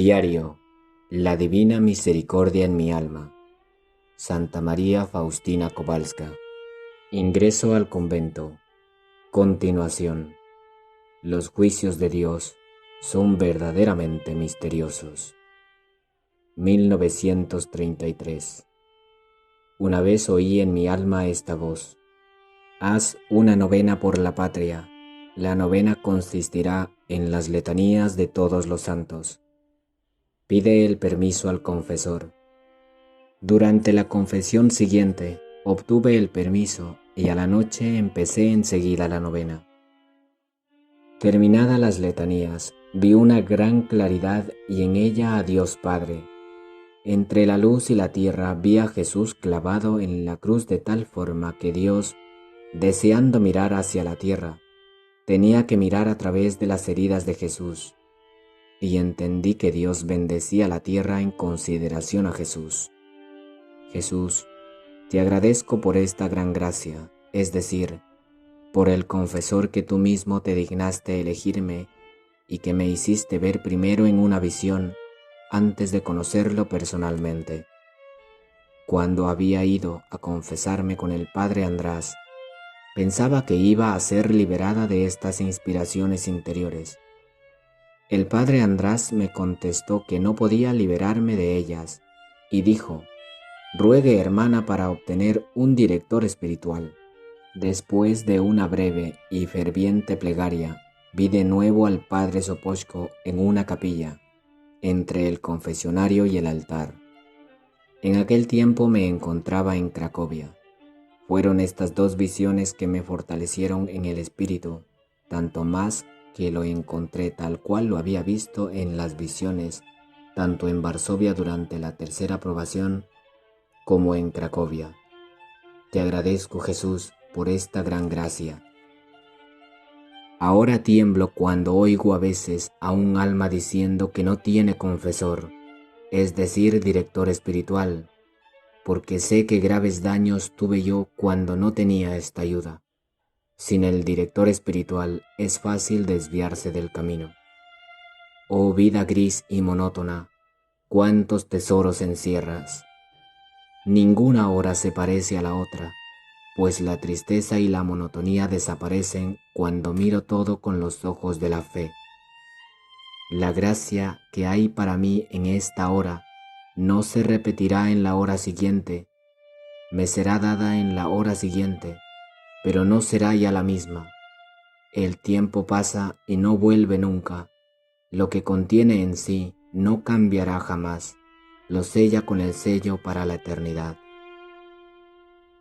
Diario. La Divina Misericordia en mi alma. Santa María Faustina Kowalska. Ingreso al convento. Continuación. Los juicios de Dios son verdaderamente misteriosos. 1933. Una vez oí en mi alma esta voz: haz una novena por la patria. La novena consistirá en las letanías de todos los santos. Pide el permiso al confesor. Durante la confesión siguiente obtuve el permiso y a la noche empecé enseguida la novena. Terminadas las letanías, vi una gran claridad y en ella a Dios Padre. Entre la luz y la tierra vi a Jesús clavado en la cruz de tal forma que Dios, deseando mirar hacia la tierra, tenía que mirar a través de las heridas de Jesús. Y entendí que Dios bendecía la tierra en consideración a Jesús. Jesús, te agradezco por esta gran gracia, es decir, por el confesor que tú mismo te dignaste elegirme y que me hiciste ver primero en una visión antes de conocerlo personalmente. Cuando había ido a confesarme con el padre András, pensaba que iba a ser liberada de estas inspiraciones interiores. El padre András me contestó que no podía liberarme de ellas y dijo: ruegue, hermana, para obtener un director espiritual. Después de una breve y ferviente plegaria, vi de nuevo al padre Sopoćko en una capilla, entre el confesionario y el altar. En aquel tiempo me encontraba en Cracovia. Fueron estas dos visiones que me fortalecieron en el espíritu, tanto más que lo encontré tal cual lo había visto en las visiones, tanto en Varsovia durante la tercera probación como en Cracovia. Te agradezco, Jesús, por esta gran gracia. Ahora tiemblo cuando oigo a veces a un alma diciendo que no tiene confesor, es decir, director espiritual, porque sé que graves daños tuve yo cuando no tenía esta ayuda. Sin el director espiritual es fácil desviarse del camino. Oh vida gris y monótona, cuántos tesoros encierras. Ninguna hora se parece a la otra, pues la tristeza y la monotonía desaparecen cuando miro todo con los ojos de la fe. La gracia que hay para mí en esta hora no se repetirá en la hora siguiente, me será dada en la hora siguiente, pero no será ya la misma. El tiempo pasa y no vuelve nunca. Lo que contiene en sí no cambiará jamás. Lo sella con el sello para la eternidad.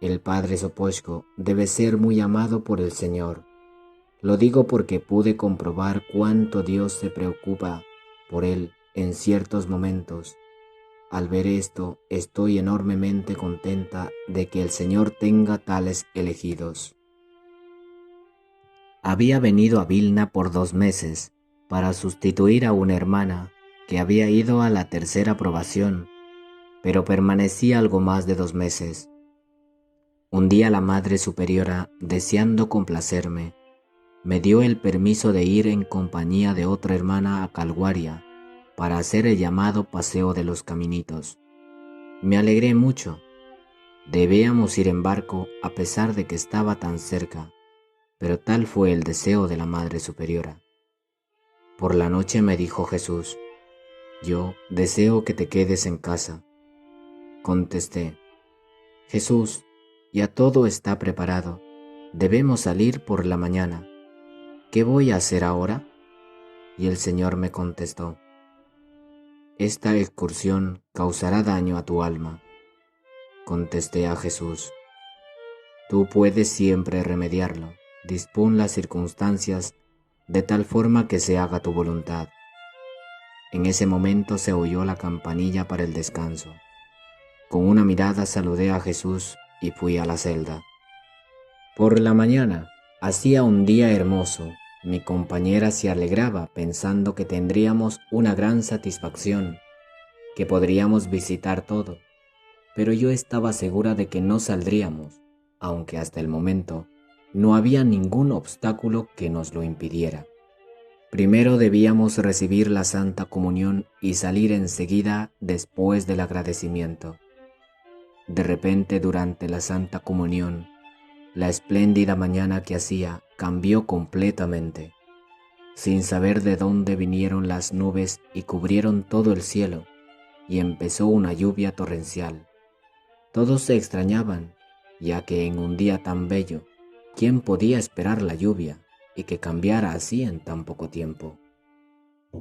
El padre Sopoćko debe ser muy amado por el Señor. Lo digo porque pude comprobar cuánto Dios se preocupa por él en ciertos momentos. Al ver esto, estoy enormemente contenta de que el Señor tenga tales elegidos. Había venido a Vilna por 2 meses para sustituir a una hermana que había ido a la tercera probación, pero permanecí algo más de 2 meses. Un día la Madre Superiora, deseando complacerme, me dio el permiso de ir en compañía de otra hermana a Calguaria para hacer el llamado Paseo de los Caminitos. Me alegré mucho. Debíamos ir en barco a pesar de que estaba tan cerca, pero tal fue el deseo de la Madre Superiora. Por la noche me dijo Jesús: yo deseo que te quedes en casa. Contesté: Jesús, ya todo está preparado. Debemos salir por la mañana. ¿Qué voy a hacer ahora? Y el Señor me contestó: esta excursión causará daño a tu alma. Contesté a Jesús: tú puedes siempre remediarlo. Dispón las circunstancias de tal forma que se haga tu voluntad. En ese momento se oyó la campanilla para el descanso. Con una mirada saludé a Jesús y fui a la celda. Por la mañana hacía un día hermoso. Mi compañera se alegraba pensando que tendríamos una gran satisfacción, que podríamos visitar todo, pero yo estaba segura de que no saldríamos, aunque hasta el momento no había ningún obstáculo que nos lo impidiera. Primero debíamos recibir la Santa Comunión y salir enseguida después del agradecimiento. De repente, durante la Santa Comunión, la espléndida mañana que hacía cambió completamente. Sin saber de dónde vinieron las nubes y cubrieron todo el cielo, y empezó una lluvia torrencial. Todos se extrañaban, ya que en un día tan bello, ¿quién podía esperar la lluvia y que cambiara así en tan poco tiempo?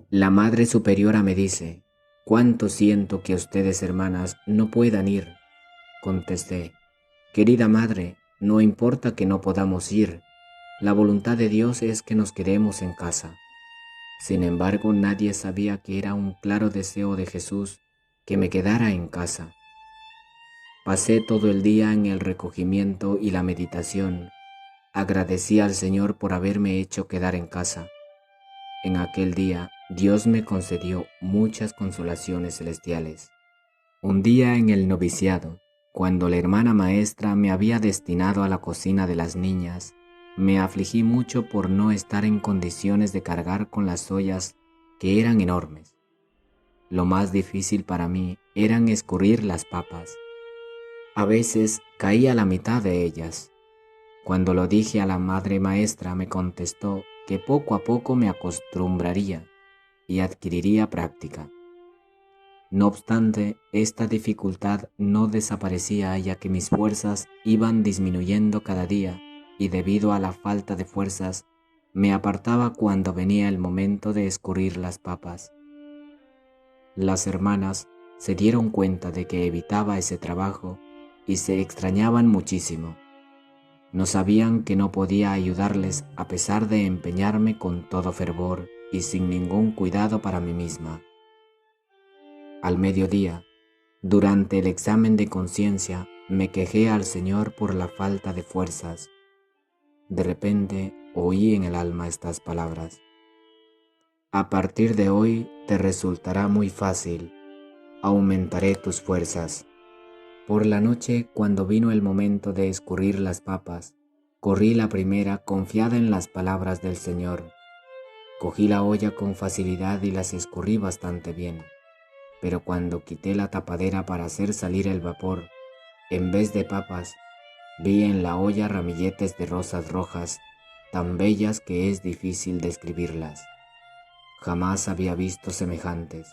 La Madre Superiora me dice: «¿Cuánto siento que ustedes, hermanas, no puedan ir?». Contesté: «Querida Madre, no importa que no podamos ir, la voluntad de Dios es que nos quedemos en casa». Sin embargo, nadie sabía que era un claro deseo de Jesús que me quedara en casa. Pasé todo el día en el recogimiento y la meditación. Agradecí al Señor por haberme hecho quedar en casa. En aquel día, Dios me concedió muchas consolaciones celestiales. Un día en el noviciado, cuando la hermana maestra me había destinado a la cocina de las niñas, me afligí mucho por no estar en condiciones de cargar con las ollas, que eran enormes. Lo más difícil para mí eran escurrir las papas. A veces caía la mitad de ellas. Cuando lo dije a la madre maestra, me contestó que poco a poco me acostumbraría y adquiriría práctica. No obstante, esta dificultad no desaparecía, ya que mis fuerzas iban disminuyendo cada día, y debido a la falta de fuerzas, me apartaba cuando venía el momento de escurrir las papas. Las hermanas se dieron cuenta de que evitaba ese trabajo y se extrañaban muchísimo. No sabían que no podía ayudarles a pesar de empeñarme con todo fervor y sin ningún cuidado para mí misma. Al mediodía, durante el examen de conciencia, me quejé al Señor por la falta de fuerzas. De repente oí en el alma estas palabras: «A partir de hoy te resultará muy fácil, aumentaré tus fuerzas». Por la noche, cuando vino el momento de escurrir las papas, corrí la primera confiada en las palabras del Señor. Cogí la olla con facilidad y las escurrí bastante bien. Pero cuando quité la tapadera para hacer salir el vapor, en vez de papas, vi en la olla ramilletes de rosas rojas, tan bellas que es difícil describirlas. Jamás había visto semejantes.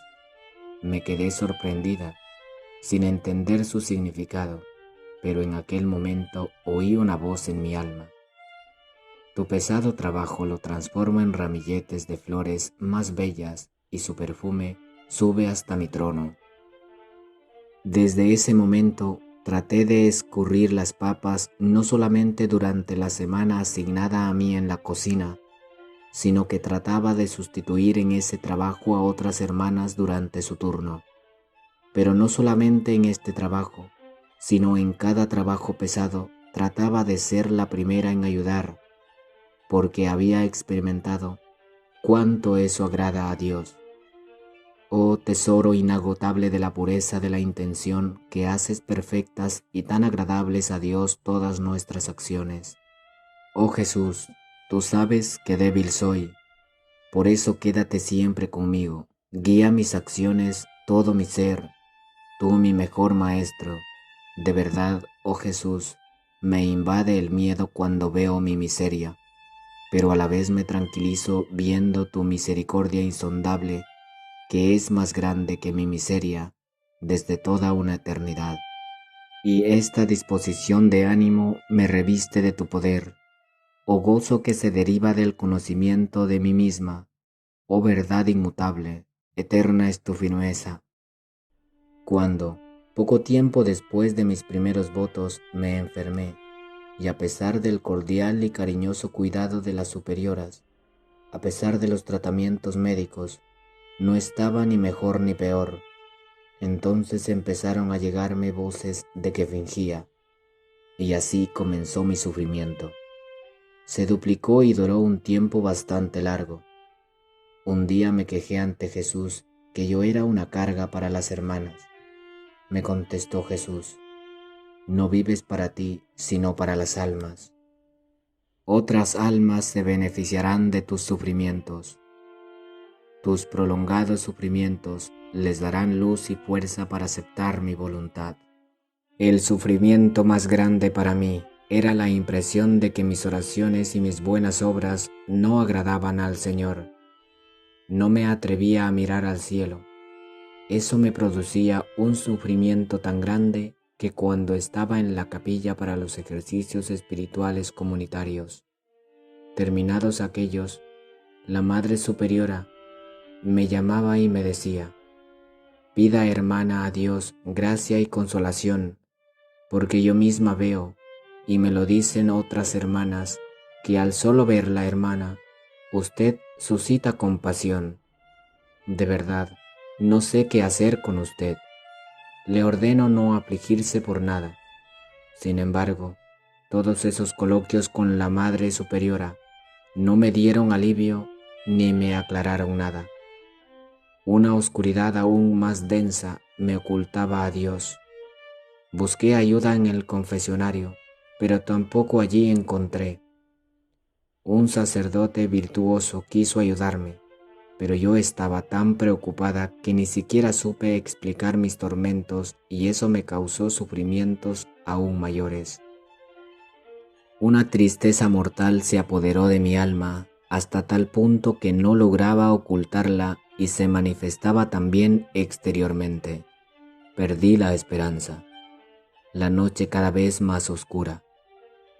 Me quedé sorprendida, sin entender su significado, pero en aquel momento oí una voz en mi alma: «Tu pesado trabajo lo transformo en ramilletes de flores más bellas y su perfume sube hasta mi trono». Desde ese momento traté de escurrir las papas no solamente durante la semana asignada a mí en la cocina, sino que trataba de sustituir en ese trabajo a otras hermanas durante su turno. Pero no solamente en este trabajo, sino en cada trabajo pesado trataba de ser la primera en ayudar, porque había experimentado cuánto eso agrada a Dios. Oh tesoro inagotable de la pureza de la intención, que haces perfectas y tan agradables a Dios todas nuestras acciones. Oh Jesús, tú sabes que débil soy, por eso quédate siempre conmigo, guía mis acciones, todo mi ser, tú mi mejor maestro. De verdad, oh Jesús, me invade el miedo cuando veo mi miseria, pero a la vez me tranquilizo viendo tu misericordia insondable, que es más grande que mi miseria desde toda una eternidad. Y esta disposición de ánimo me reviste de tu poder, oh gozo que se deriva del conocimiento de mí misma, oh verdad inmutable, eterna es tu firmeza. Cuando, poco tiempo después de mis primeros votos, me enfermé, y a pesar del cordial y cariñoso cuidado de las superioras, a pesar de los tratamientos médicos, no estaba ni mejor ni peor. Entonces empezaron a llegarme voces de que fingía, y así comenzó mi sufrimiento. Se duplicó y duró un tiempo bastante largo. Un día me quejé ante Jesús que yo era una carga para las hermanas. Me contestó Jesús: «No vives para ti, sino para las almas. Otras almas se beneficiarán de tus sufrimientos. tus prolongados sufrimientos les darán luz y fuerza para aceptar mi voluntad. El sufrimiento más grande para mí era la impresión de que mis oraciones y mis buenas obras no agradaban al Señor. No me atrevía a mirar al cielo. Eso me producía un sufrimiento tan grande que cuando estaba en la capilla para los ejercicios espirituales comunitarios, terminados aquellos, la Madre Superiora me llamaba y me decía: «Pida, hermana, a Dios gracia y consolación, porque yo misma veo, y me lo dicen otras hermanas, que al solo verla, hermana, usted suscita compasión. De verdad, no sé qué hacer con usted. Le ordeno no afligirse por nada». Sin embargo, todos esos coloquios con la Madre Superiora no me dieron alivio ni me aclararon nada. Una oscuridad aún más densa me ocultaba a Dios. Busqué ayuda en el confesionario, pero tampoco allí encontré. Un sacerdote virtuoso quiso ayudarme, pero yo estaba tan preocupada que ni siquiera supe explicar mis tormentos y eso me causó sufrimientos aún mayores. Una tristeza mortal se apoderó de mi alma hasta tal punto que no lograba ocultarla y se manifestaba también exteriormente. Perdí la esperanza. La noche cada vez más oscura.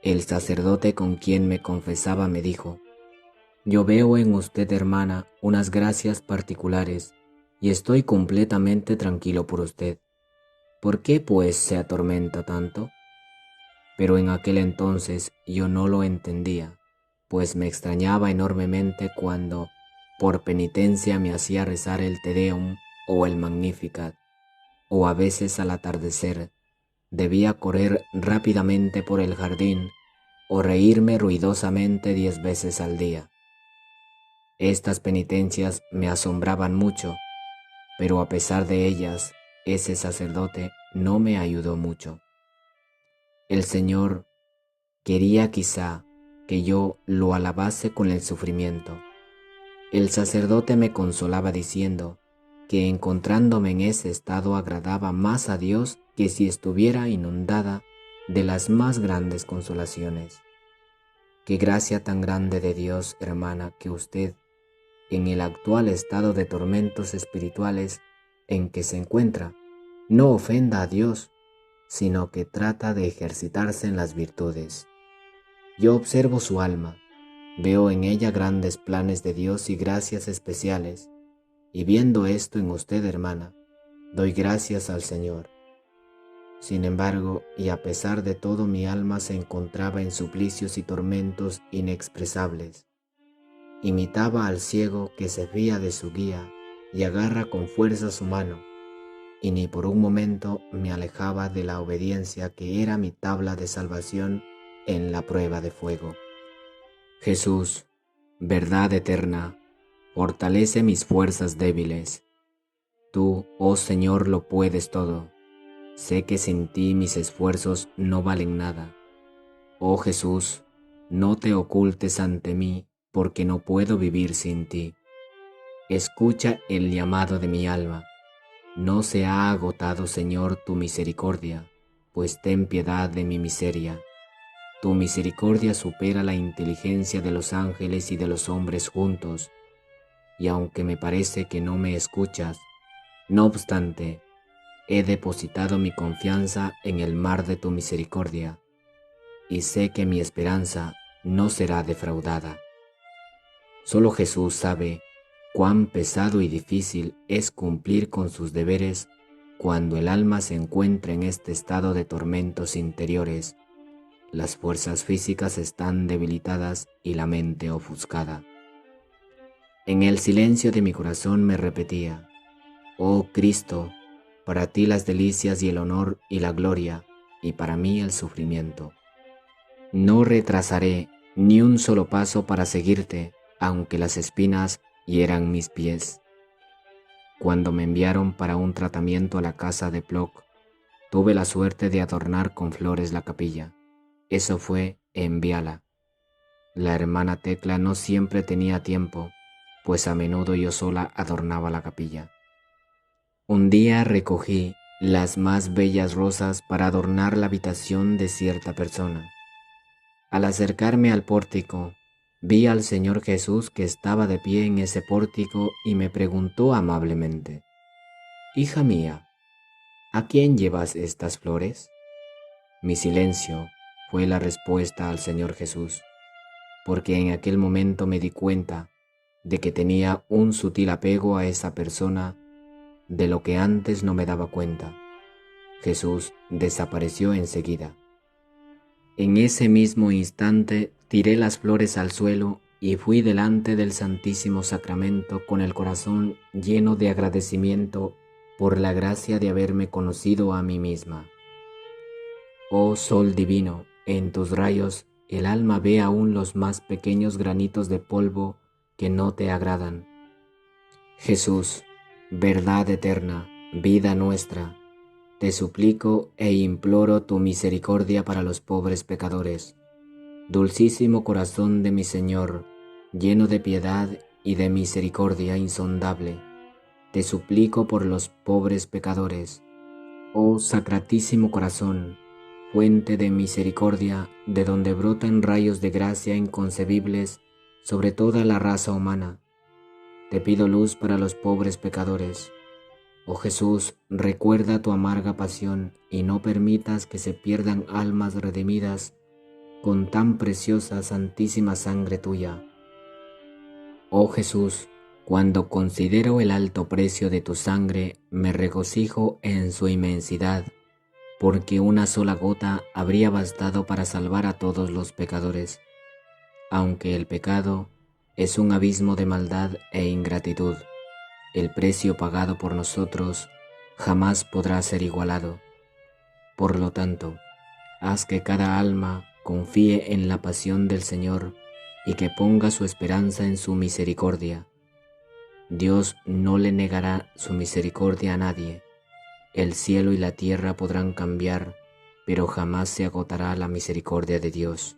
El sacerdote con quien me confesaba me dijo: «Yo veo en usted, hermana, unas gracias particulares y estoy completamente tranquilo por usted. ¿Por qué, pues, se atormenta tanto?». Pero en aquel entonces yo no lo entendía, pues me extrañaba enormemente cuando, por penitencia, me hacía rezar el Te Deum o el Magnificat, o a veces al atardecer debía correr rápidamente por el jardín o reírme ruidosamente 10 veces al día. Estas penitencias me asombraban mucho, pero a pesar de ellas, ese sacerdote no me ayudó mucho. El Señor quería quizá que yo lo alabase con el sufrimiento. El sacerdote me consolaba diciendo que encontrándome en ese estado agradaba más a Dios que si estuviera inundada de las más grandes consolaciones. Qué gracia tan grande de Dios, hermana, que usted, en el actual estado de tormentos espirituales en que se encuentra, no ofenda a Dios, sino que trata de ejercitarse en las virtudes. Yo observo su alma, veo en ella grandes planes de Dios y gracias especiales, y viendo esto en usted, hermana, doy gracias al Señor. Sin embargo, y a pesar de todo, mi alma se encontraba en suplicios y tormentos inexpresables. Imitaba al ciego que se fía de su guía y agarra con fuerza su mano, y ni por un momento me alejaba de la obediencia que era mi tabla de salvación en la prueba de fuego. Jesús, verdad eterna, fortalece mis fuerzas débiles. Tú, oh Señor, lo puedes todo. Sé que sin ti mis esfuerzos no valen nada. Oh Jesús, no te ocultes ante mí, porque no puedo vivir sin ti. Escucha el llamado de mi alma. No se ha agotado, Señor, tu misericordia, pues ten piedad de mi miseria. Tu misericordia supera la inteligencia de los ángeles y de los hombres juntos, y aunque me parece que no me escuchas, no obstante, he depositado mi confianza en el mar de tu misericordia, y sé que mi esperanza no será defraudada. Solo Jesús sabe cuán pesado y difícil es cumplir con sus deberes cuando el alma se encuentra en este estado de tormentos interiores. Las fuerzas físicas están debilitadas y la mente ofuscada. En el silencio de mi corazón me repetía: «Oh Cristo, para ti las delicias y el honor y la gloria, y para mí el sufrimiento. No retrasaré ni un solo paso para seguirte, aunque las espinas hieran mis pies». Cuando me enviaron para un tratamiento a la casa de Plock, tuve la suerte de adornar con flores la capilla. Eso fue en Viala. La hermana Tecla no siempre tenía tiempo, pues a menudo yo sola adornaba la capilla. Un día recogí las más bellas rosas para adornar la habitación de cierta persona. Al acercarme al pórtico, vi al Señor Jesús que estaba de pie en ese pórtico y me preguntó amablemente: «Hija mía, ¿a quién llevas estas flores?». Mi silencio fue la respuesta al Señor Jesús, porque en aquel momento me di cuenta de que tenía un sutil apego a esa persona de lo que antes no me daba cuenta. Jesús desapareció enseguida. En ese mismo instante tiré las flores al suelo y fui delante del Santísimo Sacramento con el corazón lleno de agradecimiento por la gracia de haberme conocido a mí misma. Oh Sol divino, en tus rayos el alma ve aún los más pequeños granitos de polvo que no te agradan. Jesús, verdad eterna, vida nuestra, te suplico e imploro tu misericordia para los pobres pecadores. Dulcísimo corazón de mi Señor, lleno de piedad y de misericordia insondable, te suplico por los pobres pecadores. Oh Sacratísimo Corazón, fuente de misericordia, de donde brotan rayos de gracia inconcebibles sobre toda la raza humana, te pido luz para los pobres pecadores. Oh Jesús, recuerda tu amarga pasión y no permitas que se pierdan almas redimidas con tan preciosa santísima sangre tuya. Oh Jesús, cuando considero el alto precio de tu sangre, me regocijo en su inmensidad, porque una sola gota habría bastado para salvar a todos los pecadores, aunque el pecado es un abismo de maldad e ingratitud. El precio pagado por nosotros jamás podrá ser igualado. Por lo tanto, haz que cada alma confíe en la pasión del Señor y que ponga su esperanza en su misericordia. Dios no le negará su misericordia a nadie. El cielo y la tierra podrán cambiar, pero jamás se agotará la misericordia de Dios.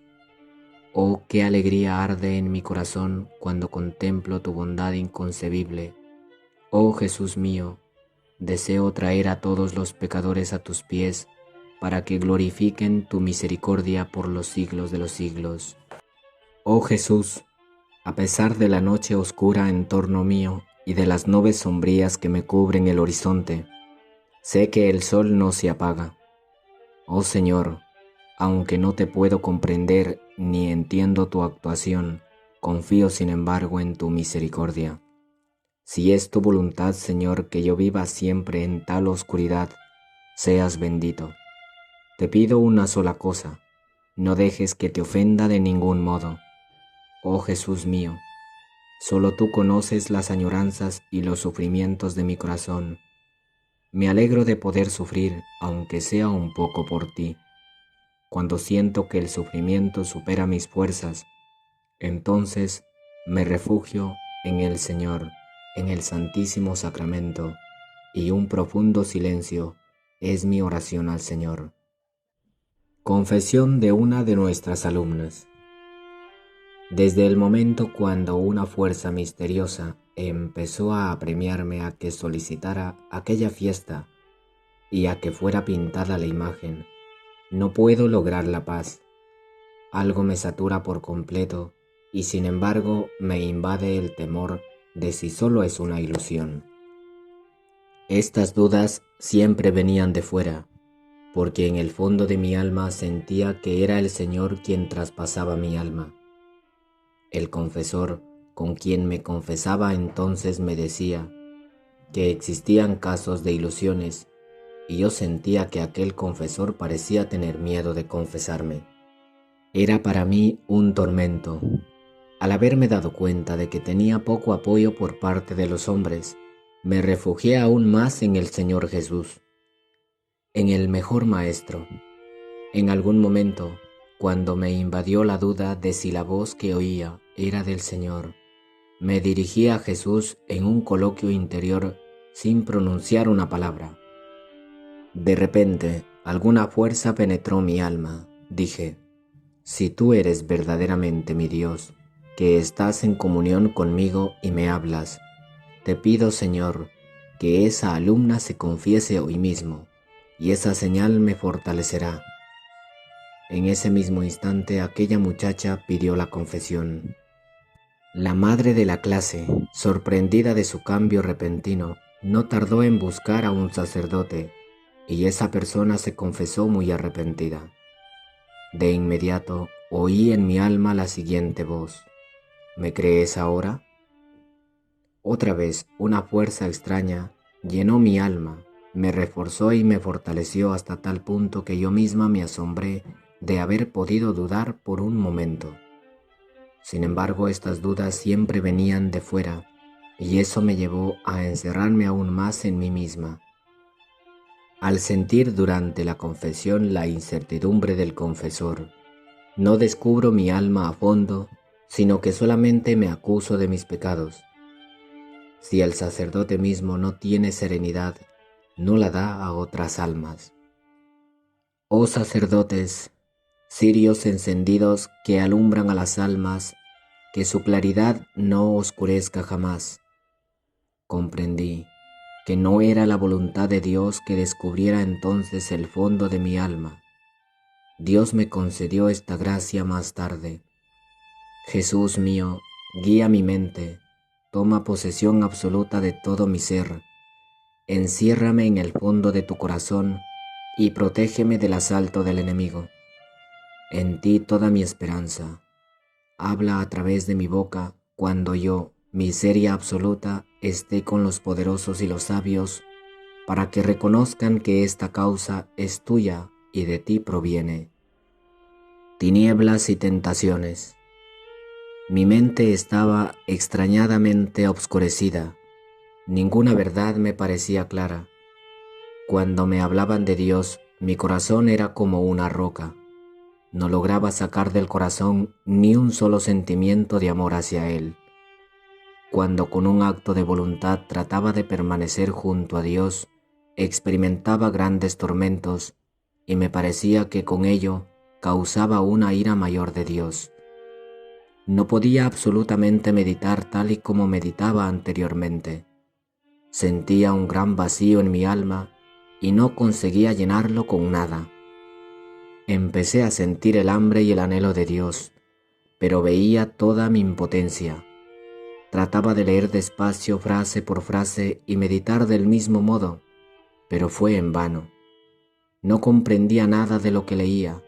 Oh, qué alegría arde en mi corazón cuando contemplo tu bondad inconcebible. Oh Jesús mío, deseo traer a todos los pecadores a tus pies para que glorifiquen tu misericordia por los siglos de los siglos. Oh Jesús, a pesar de la noche oscura en torno mío y de las nubes sombrías que me cubren el horizonte, sé que el sol no se apaga. Oh Señor, aunque no te puedo comprender ni entiendo tu actuación, confío sin embargo en tu misericordia. Si es tu voluntad, Señor, que yo viva siempre en tal oscuridad, seas bendito. Te pido una sola cosa, no dejes que te ofenda de ningún modo. Oh Jesús mío, solo tú conoces las añoranzas y los sufrimientos de mi corazón. Me alegro de poder sufrir, aunque sea un poco por ti. Cuando siento que el sufrimiento supera mis fuerzas, entonces me refugio en el Señor, en el Santísimo Sacramento, y un profundo silencio es mi oración al Señor. Confesión de una de nuestras alumnas. Desde el momento cuando una fuerza misteriosa empezó a apremiarme a que solicitara aquella fiesta y a que fuera pintada la imagen, no puedo lograr la paz. Algo me satura por completo y sin embargo me invade el temor de si solo es una ilusión. Estas dudas siempre venían de fuera, porque en el fondo de mi alma sentía que era el Señor quien traspasaba mi alma. El confesor con quien me confesaba entonces me decía que existían casos de ilusiones y yo sentía que aquel confesor parecía tener miedo de confesarme. Era para mí un tormento. Al haberme dado cuenta de que tenía poco apoyo por parte de los hombres, me refugié aún más en el Señor Jesús, en el mejor Maestro. En algún momento, cuando me invadió la duda de si la voz que oía era del Señor, me dirigí a Jesús en un coloquio interior sin pronunciar una palabra. De repente, alguna fuerza penetró mi alma. Dije: si tú eres verdaderamente mi Dios, que estás en comunión conmigo y me hablas. Te pido, Señor, que esa alumna se confiese hoy mismo, y esa señal me fortalecerá. En ese mismo instante aquella muchacha pidió la confesión. La madre de la clase, sorprendida de su cambio repentino, no tardó en buscar a un sacerdote, y esa persona se confesó muy arrepentida. De inmediato oí en mi alma la siguiente voz: ¿me crees ahora? Otra vez una fuerza extraña llenó mi alma, me reforzó y me fortaleció hasta tal punto que yo misma me asombré de haber podido dudar por un momento. Sin embargo, estas dudas siempre venían de fuera, y eso me llevó a encerrarme aún más en mí misma. Al sentir durante la confesión la incertidumbre del confesor, no descubro mi alma a fondo, sino que solamente me acuso de mis pecados. Si el sacerdote mismo no tiene serenidad, no la da a otras almas. Oh sacerdotes, cirios encendidos que alumbran a las almas, que su claridad no oscurezca jamás. Comprendí que no era la voluntad de Dios que descubriera entonces el fondo de mi alma. Dios me concedió esta gracia más tarde. Jesús mío, guía mi mente, toma posesión absoluta de todo mi ser, enciérrame en el fondo de tu corazón y protégeme del asalto del enemigo. En ti toda mi esperanza. Habla a través de mi boca cuando yo, miseria absoluta, esté con los poderosos y los sabios, para que reconozcan que esta causa es tuya y de ti proviene. Tinieblas y tentaciones. Mi mente estaba extrañadamente obscurecida. Ninguna verdad me parecía clara. Cuando me hablaban de Dios, mi corazón era como una roca. No lograba sacar del corazón ni un solo sentimiento de amor hacia Él. Cuando con un acto de voluntad trataba de permanecer junto a Dios, experimentaba grandes tormentos y me parecía que con ello causaba una ira mayor de Dios. No podía absolutamente meditar tal y como meditaba anteriormente. Sentía un gran vacío en mi alma y no conseguía llenarlo con nada. Empecé a sentir el hambre y el anhelo de Dios, pero veía toda mi impotencia. Trataba de leer despacio frase por frase y meditar del mismo modo, pero fue en vano. No comprendía nada de lo que leía.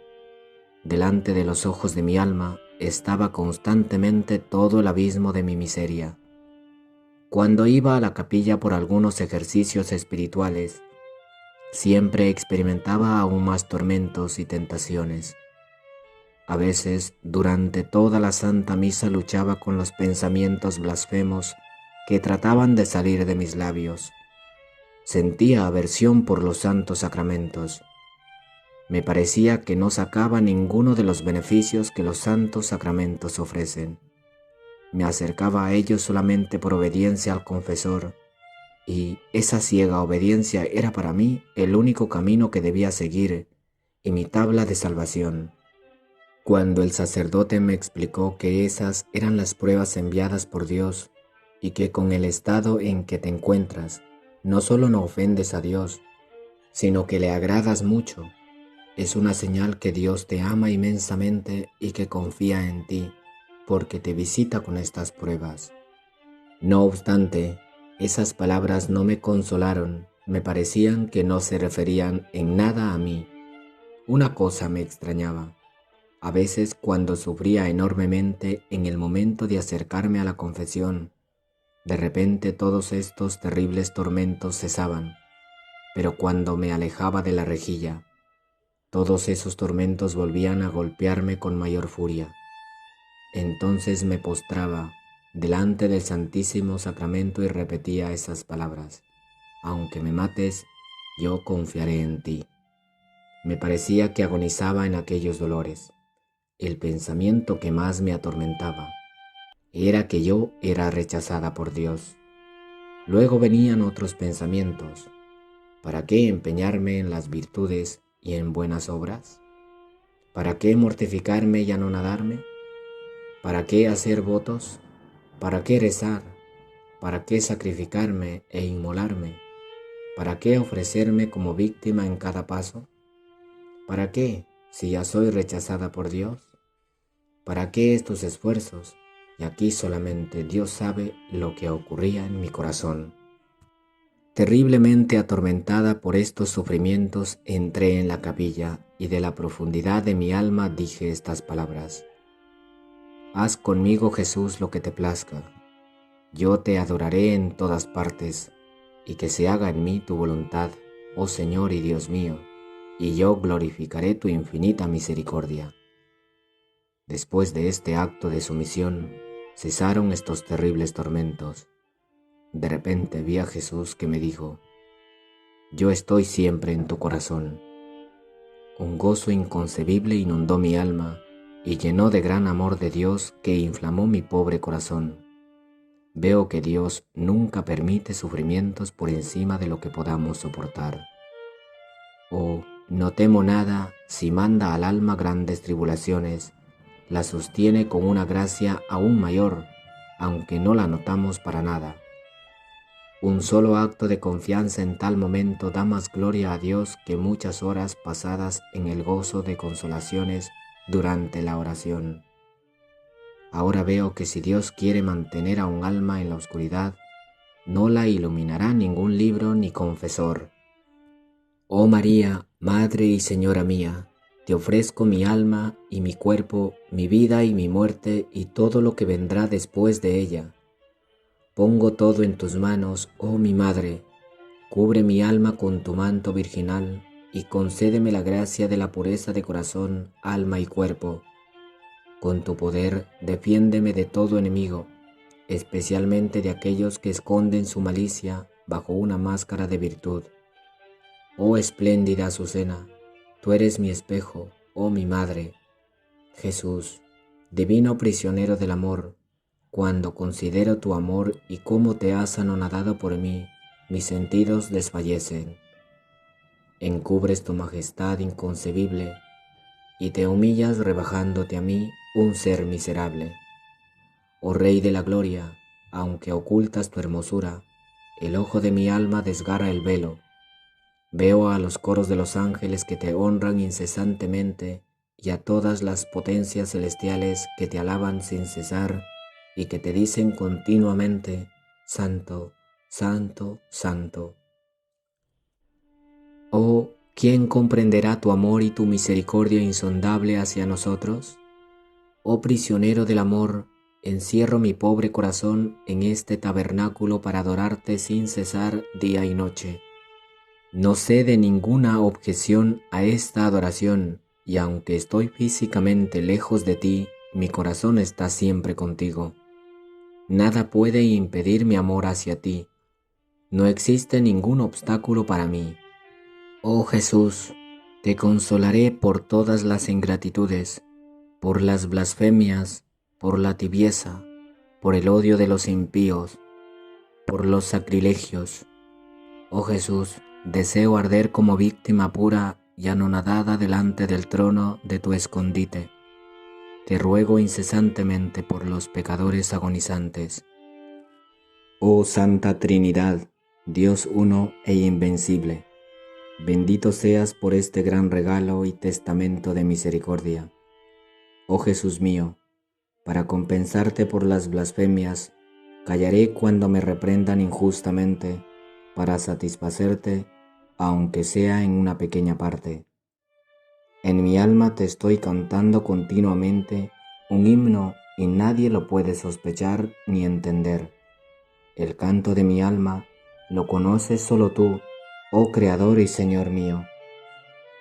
Delante de los ojos de mi alma estaba constantemente todo el abismo de mi miseria. Cuando iba a la capilla por algunos ejercicios espirituales, siempre experimentaba aún más tormentos y tentaciones. A veces, durante toda la Santa Misa luchaba con los pensamientos blasfemos que trataban de salir de mis labios. Sentía aversión por los santos sacramentos. Me parecía que no sacaba ninguno de los beneficios que los santos sacramentos ofrecen. Me acercaba a ellos solamente por obediencia al confesor, y esa ciega obediencia era para mí el único camino que debía seguir y mi tabla de salvación. Cuando el sacerdote me explicó que esas eran las pruebas enviadas por Dios y que con el estado en que te encuentras, no solo no ofendes a Dios, sino que le agradas mucho, es una señal que Dios te ama inmensamente y que confía en ti, porque te visita con estas pruebas. No obstante, esas palabras no me consolaron, me parecían que no se referían en nada a mí. Una cosa me extrañaba. A veces, cuando sufría enormemente en el momento de acercarme a la confesión, de repente todos estos terribles tormentos cesaban, pero cuando me alejaba de la rejilla, todos esos tormentos volvían a golpearme con mayor furia. Entonces me postraba delante del Santísimo Sacramento y repetía esas palabras: aunque me mates, yo confiaré en ti. Me parecía que agonizaba en aquellos dolores. El pensamiento que más me atormentaba era que yo era rechazada por Dios. Luego venían otros pensamientos. ¿Para qué empeñarme en las virtudes y en buenas obras? ¿Para qué mortificarme y anonadarme? ¿Para qué hacer votos? ¿Para qué rezar? ¿Para qué sacrificarme e inmolarme? ¿Para qué ofrecerme como víctima en cada paso? ¿Para qué, si ya soy rechazada por Dios? ¿Para qué estos esfuerzos? Y aquí solamente Dios sabe lo que ocurría en mi corazón. Terriblemente atormentada por estos sufrimientos, entré en la capilla y de la profundidad de mi alma dije estas palabras: Haz conmigo, Jesús, lo que te plazca. Yo te adoraré en todas partes, y que se haga en mí tu voluntad, oh Señor y Dios mío, y yo glorificaré tu infinita misericordia. Después de este acto de sumisión, cesaron estos terribles tormentos. De repente vi a Jesús que me dijo: Yo estoy siempre en tu corazón. Un gozo inconcebible inundó mi alma y llenó de gran amor de Dios que inflamó mi pobre corazón. Veo que Dios nunca permite sufrimientos por encima de lo que podamos soportar. Oh, no temo nada si manda al alma grandes tribulaciones, la sostiene con una gracia aún mayor, aunque no la notamos para nada. Un solo acto de confianza en tal momento da más gloria a Dios que muchas horas pasadas en el gozo de consolaciones durante la oración. Ahora veo que si Dios quiere mantener a un alma en la oscuridad, no la iluminará ningún libro ni confesor. Oh María, Madre y Señora mía, te ofrezco mi alma y mi cuerpo, mi vida y mi muerte y todo lo que vendrá después de ella. Pongo todo en tus manos, oh mi Madre, cubre mi alma con tu manto virginal y concédeme la gracia de la pureza de corazón, alma y cuerpo. Con tu poder defiéndeme de todo enemigo, especialmente de aquellos que esconden su malicia bajo una máscara de virtud. Oh espléndida Azucena, tú eres mi espejo, oh mi Madre. Jesús, divino prisionero del amor, cuando considero tu amor y cómo te has anonadado por mí, mis sentidos desfallecen. Encubres tu majestad inconcebible y te humillas rebajándote a mí, un ser miserable. Oh Rey de la Gloria, aunque ocultas tu hermosura, el ojo de mi alma desgarra el velo. Veo a los coros de los ángeles que te honran incesantemente y a todas las potencias celestiales que te alaban sin cesar y que te dicen continuamente: Santo, Santo, Santo. Oh, ¿quién comprenderá tu amor y tu misericordia insondable hacia nosotros? Oh prisionero del amor, encierro mi pobre corazón en este tabernáculo para adorarte sin cesar día y noche. No cede ninguna objeción a esta adoración, y aunque estoy físicamente lejos de ti, mi corazón está siempre contigo. Nada puede impedir mi amor hacia ti. No existe ningún obstáculo para mí. Oh Jesús, te consolaré por todas las ingratitudes, por las blasfemias, por la tibieza, por el odio de los impíos, por los sacrilegios. Oh Jesús, deseo arder como víctima pura y anonadada delante del trono de tu escondite. Te ruego incesantemente por los pecadores agonizantes. Oh Santa Trinidad, Dios uno e invencible, bendito seas por este gran regalo y testamento de misericordia. Oh Jesús mío, para compensarte por las blasfemias, callaré cuando me reprendan injustamente, para satisfacerte, aunque sea en una pequeña parte. En mi alma te estoy cantando continuamente un himno y nadie lo puede sospechar ni entender. El canto de mi alma lo conoces solo tú, oh Creador y Señor mío.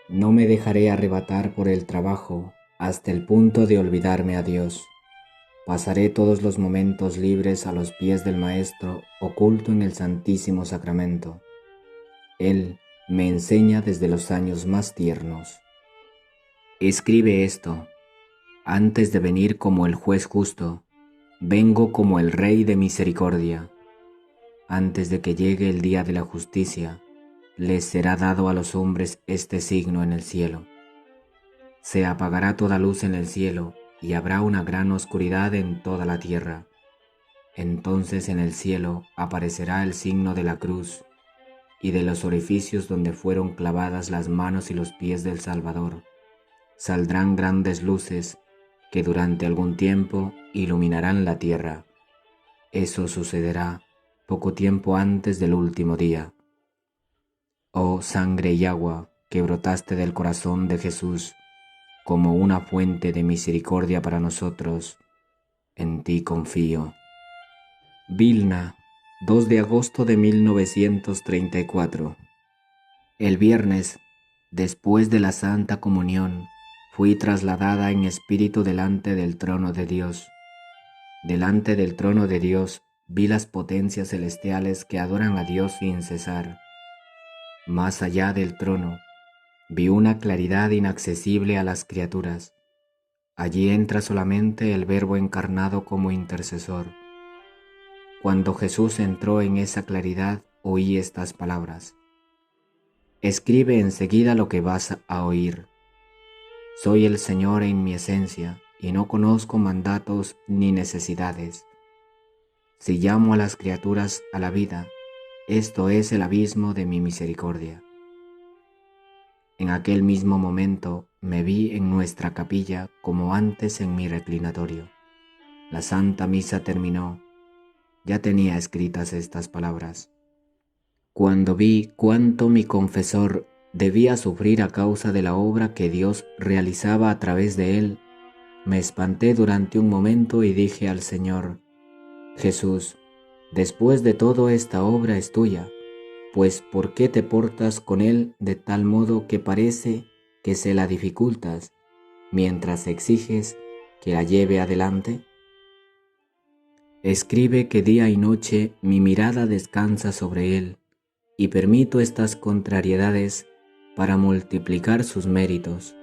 No me dejaré arrebatar por el trabajo hasta el punto de olvidarme a Dios. Pasaré todos los momentos libres a los pies del Maestro, oculto en el Santísimo Sacramento. Él me enseña desde los años más tiernos. Escribe esto: antes de venir como el juez justo, vengo como el Rey de misericordia. Antes de que llegue el día de la justicia, les será dado a los hombres este signo en el cielo. Se apagará toda luz en el cielo y habrá una gran oscuridad en toda la tierra. Entonces en el cielo aparecerá el signo de la cruz, y de los orificios donde fueron clavadas las manos y los pies del Salvador saldrán grandes luces que durante algún tiempo iluminarán la tierra. Eso sucederá poco tiempo antes del último día. Oh sangre y agua que brotaste del corazón de Jesús como una fuente de misericordia para nosotros, en ti confío. Vilna, 2 de agosto de 1934. El viernes, después de la Santa Comunión, fui trasladada en espíritu delante del trono de Dios. Delante del trono de Dios vi las potencias celestiales que adoran a Dios sin cesar. Más allá del trono, vi una claridad inaccesible a las criaturas. Allí entra solamente el Verbo encarnado como intercesor. Cuando Jesús entró en esa claridad, oí estas palabras: escribe enseguida lo que vas a oír. Soy el Señor en mi esencia y no conozco mandatos ni necesidades. Si llamo a las criaturas a la vida, esto es el abismo de mi misericordia. En aquel mismo momento me vi en nuestra capilla como antes en mi reclinatorio. La Santa Misa terminó. Ya tenía escritas estas palabras. Cuando vi cuánto mi confesor debía sufrir a causa de la obra que Dios realizaba a través de él, me espanté durante un momento y dije al Señor: Jesús, después de todo esta obra es tuya, pues ¿por qué te portas con él de tal modo que parece que se la dificultas, mientras exiges que la lleve adelante? Escribe que día y noche mi mirada descansa sobre él, y permito estas contrariedades para multiplicar sus méritos.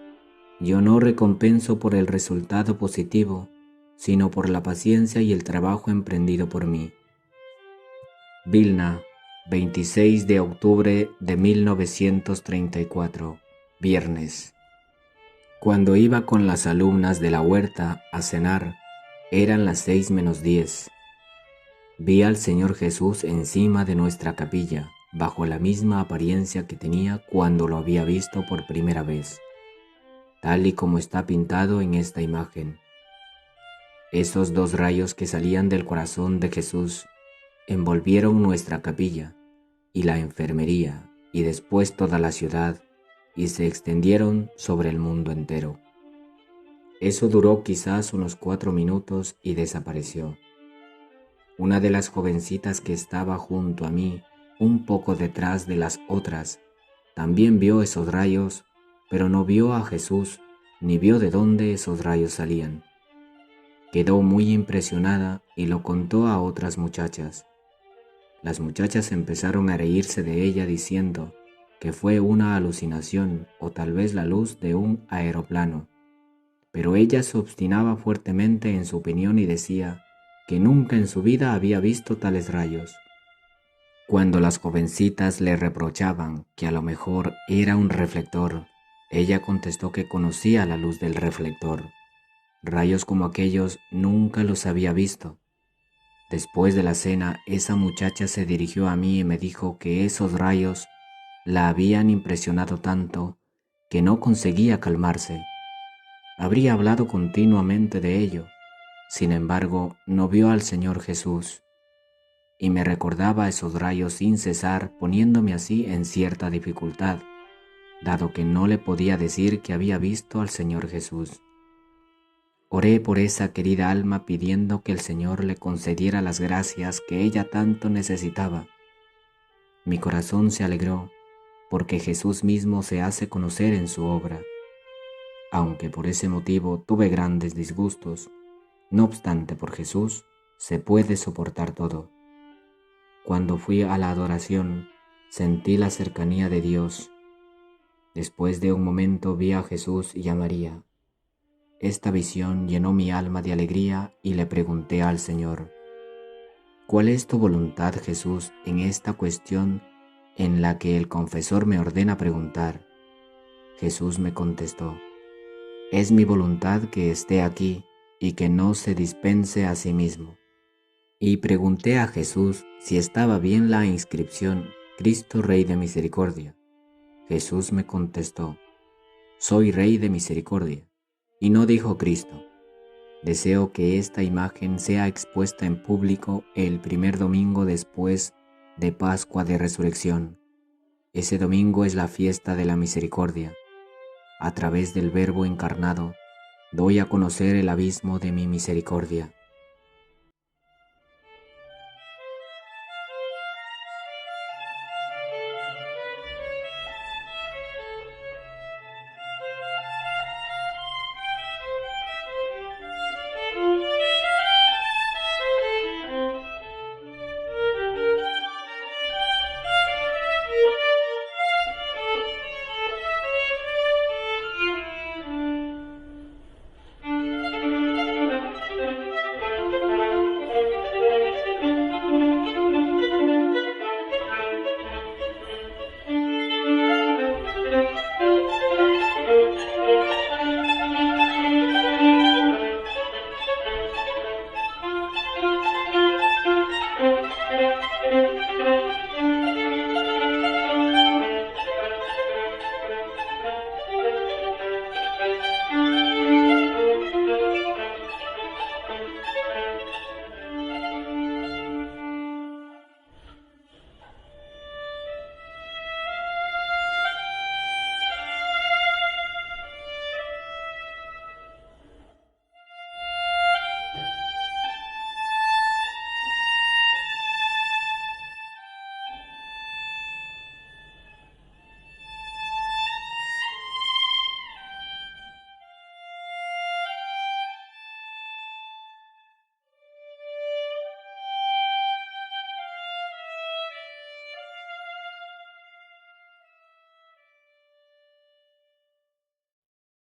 Yo no recompenso por el resultado positivo, sino por la paciencia y el trabajo emprendido por mí. Vilna, 26 de octubre de 1934, viernes. Cuando iba con las alumnas de la huerta a cenar, eran las 6 menos 10. Vi al Señor Jesús encima de nuestra capilla, bajo la misma apariencia que tenía cuando lo había visto por primera vez, tal y como está pintado en esta imagen. Esos dos rayos que salían del corazón de Jesús envolvieron nuestra capilla y la enfermería y después toda la ciudad y se extendieron sobre el mundo entero. Eso duró quizás unos 4 minutos y desapareció. Una de las jovencitas que estaba junto a mí, un poco detrás de las otras, también vio esos rayos, pero no vio a Jesús ni vio de dónde esos rayos salían. Quedó muy impresionada y lo contó a otras muchachas. Las muchachas empezaron a reírse de ella diciendo que fue una alucinación o tal vez la luz de un aeroplano, pero ella se obstinaba fuertemente en su opinión y decía que nunca en su vida había visto tales rayos. Cuando las jovencitas le reprochaban que a lo mejor era un reflector, ella contestó que conocía la luz del reflector. Rayos como aquellos nunca los había visto. Después de la cena, esa muchacha se dirigió a mí y me dijo que esos rayos la habían impresionado tanto que no conseguía calmarse. Habría hablado continuamente de ello, sin embargo, no vio al Señor Jesús. Y me recordaba esos rayos sin cesar, poniéndome así en cierta dificultad, dado que no le podía decir que había visto al Señor Jesús. Oré por esa querida alma pidiendo que el Señor le concediera las gracias que ella tanto necesitaba. Mi corazón se alegró, porque Jesús mismo se hace conocer en su obra. Aunque por ese motivo tuve grandes disgustos, no obstante por Jesús se puede soportar todo. Cuando fui a la adoración, sentí la cercanía de Dios. Después de un momento vi a Jesús y a María. Esta visión llenó mi alma de alegría y le pregunté al Señor: ¿cuál es tu voluntad, Jesús, en esta cuestión en la que el confesor me ordena preguntar? Jesús me contestó: Es mi voluntad que esté aquí y que no se dispense a sí mismo. Y pregunté a Jesús si estaba bien la inscripción, Cristo Rey de Misericordia. Jesús me contestó, soy Rey de Misericordia. Y no dijo Cristo. Deseo que esta imagen sea expuesta en público el primer domingo después de Pascua de Resurrección. Ese domingo es la fiesta de la misericordia. A través del Verbo encarnado, doy a conocer el abismo de mi misericordia.